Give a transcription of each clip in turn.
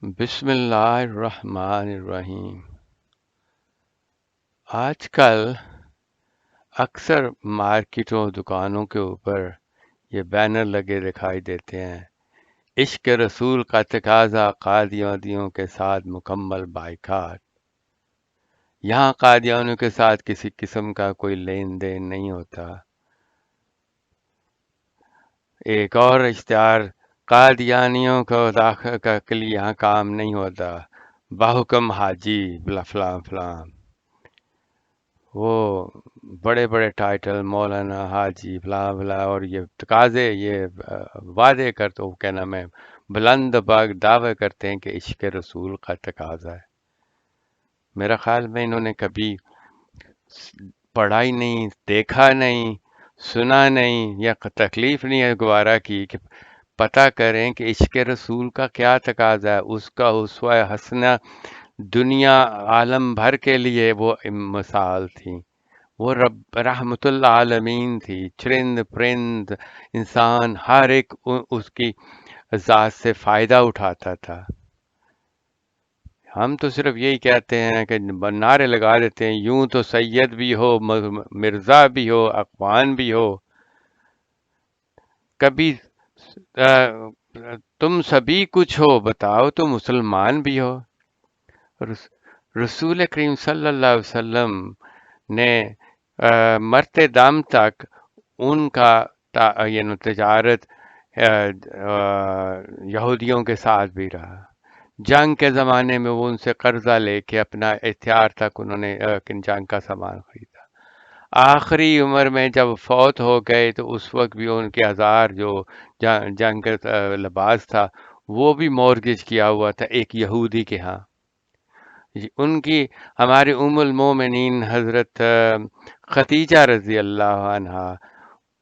بسم اللہ الرحمن الرحیم۔ آج کل اکثر مارکیٹوں دکانوں کے اوپر یہ بینر لگے دکھائی دیتے ہیں: عشق رسول کا تقاضا، قادیانیوں کے ساتھ مکمل بائیکاٹ۔ یہاں قادیانیوں کے ساتھ کسی قسم کا کوئی لین دین نہیں ہوتا۔ ایک اور اشتہار: قادیانیوں کو داخل کے لیے یہاں کام نہیں ہوتا، بحکم حاجی بلا فلاں فلاں۔ وہ بڑے بڑے ٹائٹل، مولانا، حاجی، بلا بلا، اور یہ تقاضے، یہ وعدے کرتے، وہ کیا نام ہے، بلند باغ دعوے کرتے ہیں کہ عشق رسول کا تقاضا ہے۔ میرا خیال میں انہوں نے کبھی پڑھا ہی نہیں، دیکھا نہیں، سنا نہیں، یا تکلیف نہیں ہے گوارا کی کہ پتہ کریں کہ عشق رسول کا کیا تقاضا ہے۔ اس کا اسوہ حسنہ دنیا عالم بھر کے لیے وہ مثال تھی، وہ رب رحمت اللہ عالمین تھی۔ چرند پرند انسان ہر ایک اس کی ذات سے فائدہ اٹھاتا تھا۔ ہم تو صرف یہی کہتے ہیں کہ نعرے لگا دیتے ہیں، یوں تو سید بھی ہو، مرزا بھی ہو، اخوان بھی ہو، کبھی تم سبھی کچھ ہو، بتاؤ تو مسلمان بھی ہو۔ رسول کریم صلی اللہ علیہ وسلم نے مرتے دم تک ان کا تجارت یہودیوں کے ساتھ بھی رہا۔ جنگ کے زمانے میں وہ ان سے قرضہ لے کے اپنا اختیار تک انہوں نے جنگ کا سامان خریدا۔ آخری عمر میں جب فوت ہو گئے تو اس وقت بھی ان کے ہزار جو جنگ کا لباس تھا وہ بھی مورگیج کیا ہوا تھا ایک یہودی کے ہاں۔ ان کی ہماری ام المومنین حضرت خدیجہ رضی اللہ عنہا،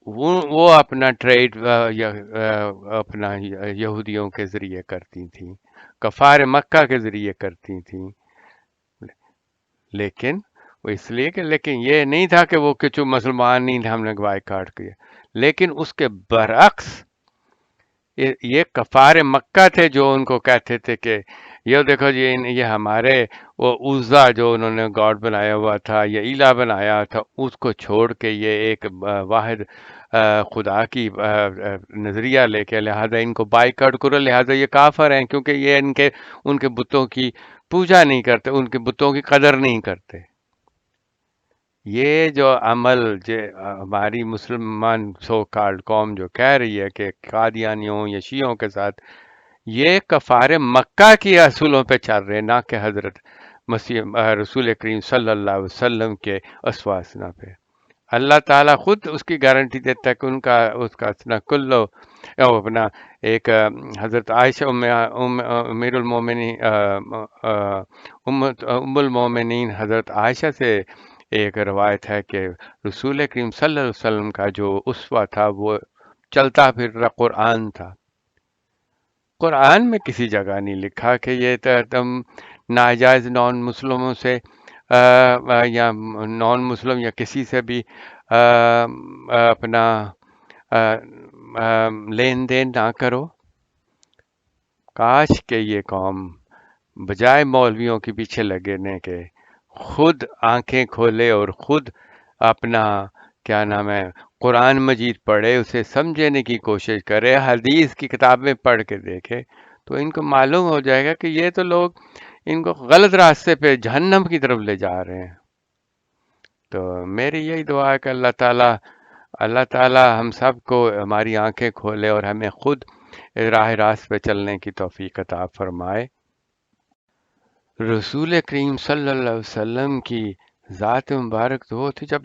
وہ اپنا ٹریڈ اپنا یہودیوں کے ذریعے کرتی تھیں، کفار مکہ کے ذریعے کرتی تھیں، لیکن وہ اس لیے کہ لیکن یہ نہیں تھا کہ وہ کچھ مسلمان نہیں تھے، ہم نے گواہ کاٹ کیا، لیکن اس کے برعکس یہ کفار مکہ تھے جو ان کو کہتے تھے کہ یہ دیکھو جی یہ ہمارے وہ عزا جو انہوں نے گاڈ بنایا ہوا تھا، یہ الہ بنایا تھا، اس کو چھوڑ کے یہ ایک واحد خدا کی نظریہ لے کے لہٰذا ان کو بائیکاٹ کرو، لہٰذا یہ کافر ہیں کیونکہ یہ ان کے بتوں کی پوجا نہیں کرتے، ان کے بتوں کی قدر نہیں کرتے۔ یہ جو عمل جو ہماری مسلمان سو کالڈ قوم جو کہہ رہی ہے کہ قادیانیوں یا شیعوں کے ساتھ، یہ کفار مکہ کی اصولوں پہ چل رہے، نہ کہ حضرت مسیح رسول کریم صلی اللہ علیہ وسلم کے اسواسنا پہ۔ اللہ تعالیٰ خود اس کی گارنٹی دیتا ہے کہ اس کا اسنا کلو اپنا ایک حضرت عائشہ امیر المومنین ام المومنین حضرت عائشہ سے ایک روایت ہے کہ رسول کریم صلی اللہ علیہ وسلم کا جو اسوہ تھا وہ چلتا پھر قرآن تھا۔ قرآن میں کسی جگہ نہیں لکھا کہ یہ تم ناجائز نان مسلموں سے یا نان مسلم یا کسی سے بھی اپنا لین دین نہ کرو۔ کاش کہ یہ قوم بجائے مولویوں کے پیچھے لگنے کے خود آنکھیں کھولے اور خود اپنا کیا نام ہے قرآن مجید پڑھے، اسے سمجھنے کی کوشش کرے، حدیث کی کتابیں پڑھ کے دیکھے، تو ان کو معلوم ہو جائے گا کہ یہ تو لوگ ان کو غلط راستے پہ جہنم کی طرف لے جا رہے ہیں۔ تو میری یہی دعا ہے کہ اللہ تعالی ہم سب کو ہماری آنکھیں کھولے اور ہمیں خود راہ راست پہ چلنے کی توفیق عطا فرمائے۔ رسول کریم صلی اللہ علیہ وسلم کی ذات مبارک تو وہ تھی، جب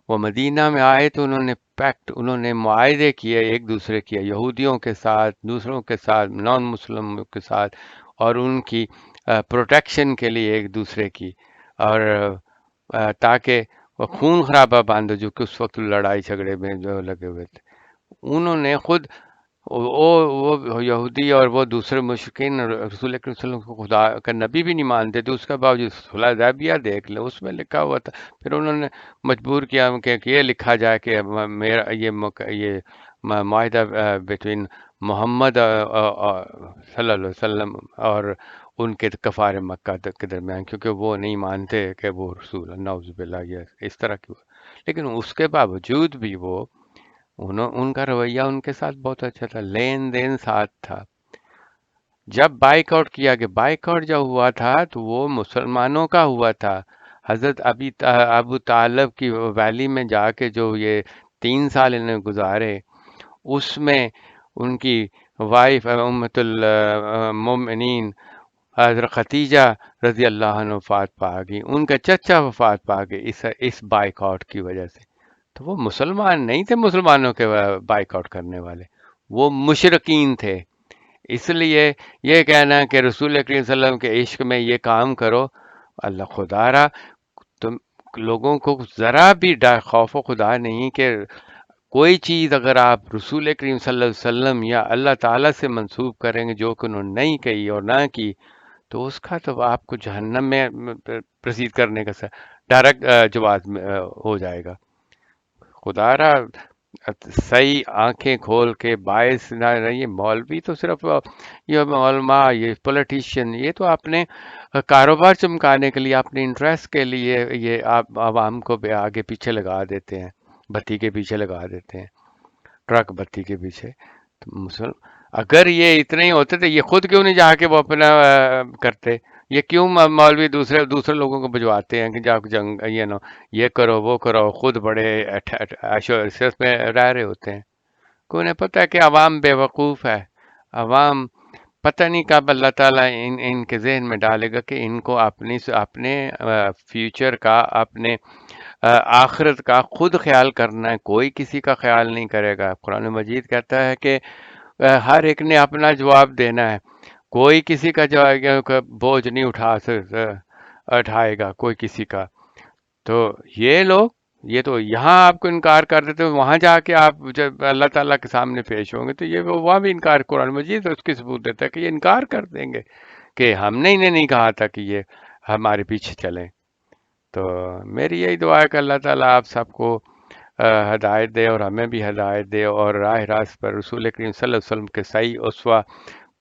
وہ مدینہ میں آئے تو انہوں نے معاہدے کیے ایک دوسرے کے، یہودیوں کے ساتھ، دوسروں کے ساتھ، نان مسلموں کے ساتھ، اور ان کی پروٹیکشن کے لیے ایک دوسرے کی، اور تاکہ وہ خون خرابہ بند جو کہ اس وقت لڑائی جھگڑے میں جو لگے ہوئے تھے، انہوں نے خود وہ یہودی اور وہ دوسرے مشرکین رسول اکرم صلی اللہ علیہ وسلم کو خدا کا نبی بھی نہیں مانتے تھے، اس کے باوجود صلح حدیبیہ دیکھ لیں، اس میں لکھا ہوا تھا، پھر انہوں نے مجبور کیا کہ یہ لکھا جائے کہ میرا یہ معاہدہ بٹوین محمد صلی اللہ علیہ وسلم اور ان کے کفار مکہ کے درمیان، کیونکہ وہ نہیں مانتے کہ وہ رسول اللہ، نعوذ باللہ، یہ اس طرح کی. لیکن اس کے باوجود بھی وہ ان کا رویہ ان کے ساتھ بہت اچھا تھا، لین دین ساتھ تھا. جب بائک آؤٹ کیا گیا، بائک آؤٹ جب ہوا تھا تو وہ مسلمانوں کا ہوا تھا. حضرت ابو طالب کی ویلی میں جا کے جو یہ 3 سال انہوں نے گزارے، اس میں ان کی وائف امت المومنین حضرت ختیجہ رضی اللہ عنہ وفات پا گئی، ان کا چچا وفات پا گئے اس بائک آؤٹ کی وجہ سے. تو وہ مسلمان نہیں تھے مسلمانوں کے بائک آؤٹ کرنے والے، وہ مشرکین تھے. اس لیے یہ کہنا کہ رسول کریم صلی اللہ علیہ وسلم کے عشق میں یہ کام کرو، اللہ خدا را، تم لوگوں کو ذرا بھی خوف و خدا نہیں کہ کوئی چیز اگر آپ رسول کریم صلی اللہ علیہ وسلم یا اللہ تعالیٰ سے منسوب کریں گے جو کہ انہوں نے نہیں کہی اور نہ کی، تو اس کا تو آپ کو جہنم میں پرسید کرنے کا ڈائریکٹ جواز ہو جائے گا. خدا را صحیح آنکھیں کھول کے باعث نہ رہیے. مولوی تو صرف یہ علماء، یہ پولیٹیشین، یہ تو اپنے کاروبار چمکانے کے لیے، اپنے انٹرسٹ کے لیے یہ آپ عوام کو آگے پیچھے لگا دیتے ہیں، بتی کے پیچھے لگا دیتے ہیں، ٹرک بتی کے پیچھے. تو اگر یہ اتنے ہی ہوتے تو یہ خود کیوں نہیں جا کے وہ اپنا کرتے؟ یہ کیوں مولوی دوسرے لوگوں کو بھجواتے ہیں کہ جا کے جنگ یہ کرو وہ کرو، خود بڑے عیش و عشرت میں رہ رہے ہوتے ہیں. کو انہیں پتہ ہے کہ عوام بے وقوف ہے. عوام پتہ نہیں کب اللہ تعالیٰ ان کے ذہن میں ڈالے گا کہ ان کو اپنے فیوچر کا، اپنے آخرت کا خود خیال کرنا ہے، کوئی کسی کا خیال نہیں کرے گا. قرآن مجید کہتا ہے کہ ہر ایک نے اپنا جواب دینا ہے، کوئی کسی کا بوجھ نہیں اٹھائے گا کوئی کسی کا. تو یہ لوگ، یہ تو یہاں آپ کو انکار کر دیتے ہیں، وہاں جا کے آپ جب اللہ تعالیٰ کے سامنے پیش ہوں گے تو یہ وہاں بھی انکار. قرآن مجید اس کی ثبوت دیتا ہے کہ یہ انکار کر دیں گے کہ ہم نے انہیں نہیں کہا تھا کہ یہ ہمارے پیچھے چلیں. تو میری یہی دعا ہے کہ اللہ تعالیٰ آپ سب کو ہدایت دے اور ہمیں بھی ہدایت دے، اور راہ راست پر رسول کریم صلی اللہ علیہ وسلم کے صحیح اسوہ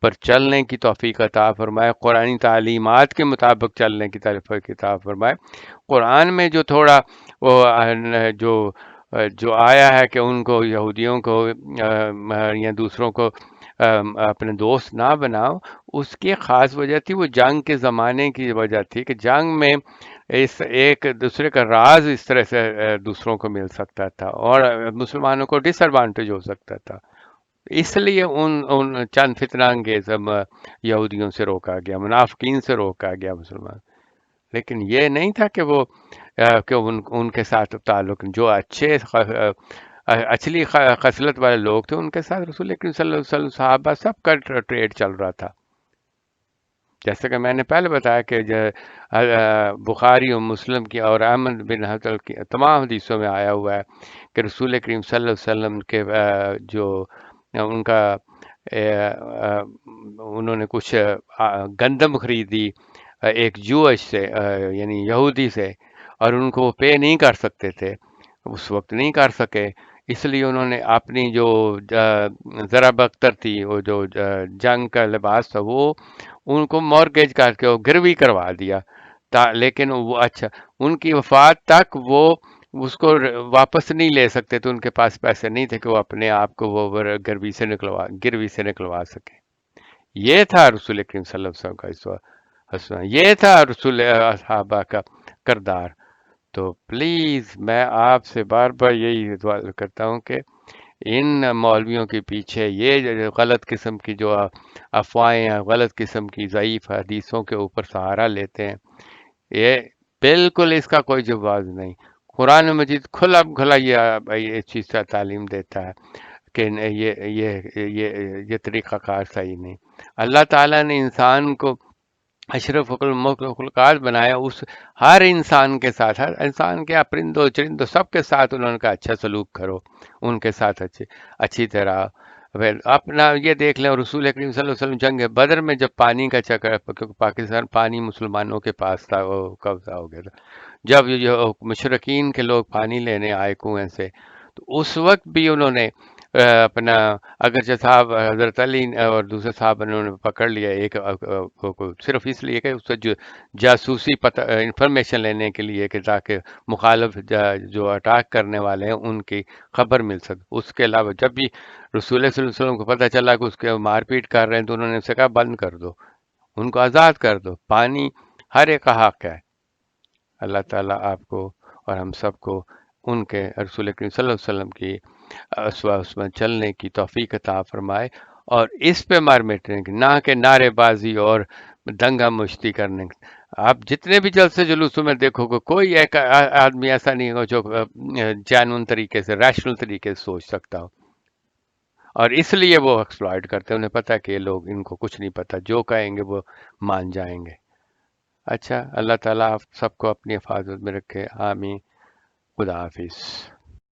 پر چلنے کی توفیق عطا فرمائے، قرآنی تعلیمات کے مطابق چلنے کی توفیق عطا فرمائے. قرآن میں جو تھوڑا وہ جو جو آیا ہے کہ ان کو، یہودیوں کو یا دوسروں کو اپنے دوست نہ بناؤ، اس کی خاص وجہ تھی وہ جنگ کے زمانے کی وجہ تھی کہ جنگ میں اس ایک دوسرے کا راز اس طرح سے دوسروں کو مل سکتا تھا اور مسلمانوں کو ڈس ایڈوانٹیج ہو سکتا تھا. اس لیے ان چند فتنہ انگیز یہودیوں سے روکا گیا، منافقین سے روکا گیا مسلمان. لیکن یہ نہیں تھا کہ وہ کہ ان کے ساتھ تعلق، جو اچھلی خصلت والے لوگ تھے ان کے ساتھ رسول کریم صلی اللہ علیہ وسلم صحابہ سب کا ٹریڈ چل رہا تھا. جیسے کہ میں نے پہلے بتایا کہ بخاری اور مسلم کی اور احمد بن حنبل کی تمام حدیثوں میں آیا ہوا ہے کہ رسول کریم صلی اللہ علیہ وسلم کے جو ان کا انہوں نے کچھ گندم خریدی ایک جوش سے، یعنی یہودی سے، اور ان کو وہ پے نہیں کر سکتے تھے، اس وقت نہیں کر سکے. اس لیے انہوں نے اپنی جو ذرا بختر تھی، وہ جو جنگ کا لباس تھا، وہ ان کو مورگیج کر کے وہ گروی کروا دیا. لیکن وہ اچھا ان کی وفات تک وہ اس کو واپس نہیں لے سکتے تھے، ان کے پاس پیسے نہیں تھے کہ وہ اپنے آپ کو وہ گروی سے نکلوا سکے. یہ تھا رسول کریم صلی اللہ علیہ وسلم کا اس وقت، یہ تھا رسول صحابہ کا کردار. تو پلیز میں آپ سے بار بار یہی دعا کرتا ہوں کہ ان مولویوں کے پیچھے یہ جو غلط قسم کی جو افواہیں ہیں، غلط قسم کی ضعیف حدیثوں کے اوپر سہارا لیتے ہیں، یہ بالکل اس کا کوئی جواز نہیں. قرآن مجید کھلا یہ چیز کا تعلیم دیتا ہے کہ یہ طریقہ کار صحیح نہیں. اللہ تعالیٰ نے انسان کو اشرف المخلوقات بنایا، اس ہر انسان کے ساتھ، ہر انسان کے پرندوں چرندوں سب کے ساتھ انہوں نے کہا اچھا سلوک کرو، ان کے ساتھ اچھی طرح. اپنا یہ دیکھ لیں، رسول کریم صلی اللہ علیہ وسلم جنگ بدر میں جب پانی کا چکر، کیونکہ پاکستان پانی مسلمانوں کے پاس تھا، وہ قبضہ ہو گیا تھا، جب یہ مشرقین کے لوگ پانی لینے آئے کنویں سے، تو اس وقت بھی انہوں نے اپنا اگرچہ صاحب حضرت علی اور دوسرے صاحب انہوں نے پکڑ لیا ایک کو صرف اس لیے کہ اس سے جو جاسوسی پتہ انفارمیشن لینے کے لیے کہ تاکہ مخالف جو اٹیک کرنے والے ہیں ان کی خبر مل سکے. اس کے علاوہ جب بھی رسول صلی اللہ علیہ وسلم کو پتہ چلا کہ اس کے مار پیٹ کر رہے ہیں تو انہوں نے اسے کہا بند کر دو، ان کو آزاد کر دو. پانی ہر ایک کا حق ہے. اللہ تعالیٰ آپ کو اور ہم سب کو ان کے رسول کریم صلی اللہ علیہ وسلم کی اس میں چلنے کی توفیق عطا فرمائے، اور اس پہ مار مٹنے کی، نہ کہ نعرے بازی اور دنگا مشتی کرنے کی. آپ جتنے بھی جلسے جلوسوں میں دیکھو گے کوئی ایک آدمی ایسا نہیں ہو جو جینون طریقے سے ریشنل طریقے سے سوچ سکتا ہو، اور اس لیے وہ ایکسپلائٹ کرتے ہیں. انہیں پتہ کہ یہ لوگ ان کو کچھ نہیں پتہ، جو کہیں گے وہ مان جائیں گے. اچھا، اللہ تعالیٰ آپ سب کو اپنی حفاظت میں رکھے. آمین. خدا حافظ.